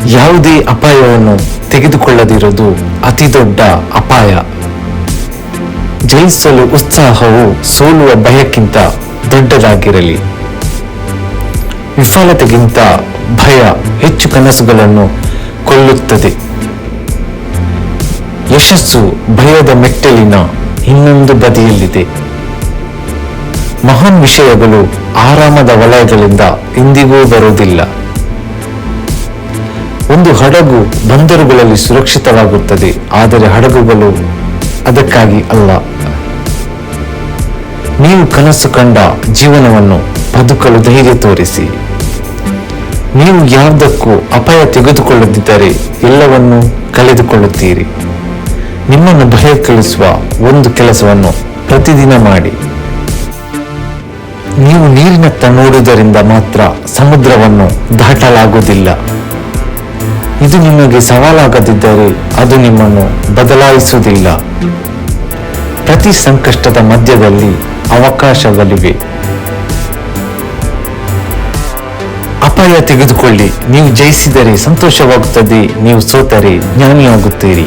ಯಾವುದೇ ಅಪಾಯವನ್ನು ತೆಗೆದುಕೊಳ್ಳದಿರುವುದು ಅತಿ ದೊಡ್ಡ ಅಪಾಯ. ಜಯಿಸಲು ಉತ್ಸಾಹವು ಸೋಲುವ ಭಯಕ್ಕಿಂತ ದೊಡ್ಡದಾಗಿರಲಿ. ವಿಫಲತೆಗಿಂತ ಭಯ ಹೆಚ್ಚು ಕನಸುಗಳನ್ನು ಕೊಲ್ಲುತ್ತದೆ. ಯಶಸ್ಸು ಭಯದ ಮೆಟ್ಟಿಲಿನ ಇನ್ನೊಂದು ಬದಿಯಲ್ಲಿದೆ. ಮಹಾನ್ ವಿಷಯಗಳು ಆರಾಮದ ವಲಯಗಳಿಂದ ಎಂದಿಗೂ ಬರುವುದಿಲ್ಲ. ಒಂದು ಹಡಗು ಬಂದರುಗಳಲ್ಲಿ ಸುರಕ್ಷಿತವಾಗುತ್ತದೆ, ಆದರೆ ಹಡಗುಗಳು ಅದಕ್ಕಾಗಿ ಅಲ್ಲ. ನೀವು ಕನಸು ಕಂಡ ಜೀವನವನ್ನು ಬದುಕಲು ಧೈರ್ಯ ತೋರಿಸಿ. ನೀವು ಯಾವುದಕ್ಕೂ ಅಪಾಯ ತೆಗೆದುಕೊಳ್ಳದಿದ್ದರೆ ಎಲ್ಲವನ್ನೂ ಕಳೆದುಕೊಳ್ಳುತ್ತೀರಿ. ನಿಮ್ಮನ್ನು ಭಯ ಕಲಿಸುವ ಒಂದು ಕೆಲಸವನ್ನು ಪ್ರತಿದಿನ ಮಾಡಿ. ನೀವು ನೀರಿನತ್ತ ನೋಡುವುದರಿಂದ ಮಾತ್ರ ಸಮುದ್ರವನ್ನು ದಾಟಲಾಗುವುದಿಲ್ಲ. ಇದು ನಿಮಗೆ ಸವಾಲಾಗದಿದ್ದರೆ ಅದು ನಿಮ್ಮನ್ನು ಬದಲಾಯಿಸುವುದಿಲ್ಲ. ಪ್ರತಿ ಸಂಕಷ್ಟದ ಮಧ್ಯದಲ್ಲಿ ಅವಕಾಶಗಳಿವೆ. ಅಪಾಯ ತೆಗೆದುಕೊಳ್ಳಿ. ನೀವು ಜಯಿಸಿದರೆ ಸಂತೋಷವಾಗುತ್ತದೆ, ನೀವು ಸೋತರೆ ಜ್ಞಾನಿಯಾಗುತ್ತೀರಿ.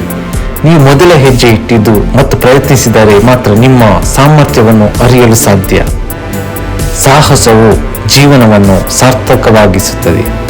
ನೀವು ಮೊದಲ ಹೆಜ್ಜೆ ಇಟ್ಟಿದ್ದು ಮತ್ತು ಪ್ರಯತ್ನಿಸಿದರೆ ಮಾತ್ರ ನಿಮ್ಮ ಸಾಮರ್ಥ್ಯವನ್ನು ಅರಿಯಲು ಸಾಧ್ಯ. ಸಾಹಸವು ಜೀವನವನ್ನು ಸಾರ್ಥಕವಾಗಿಸುತ್ತದೆ.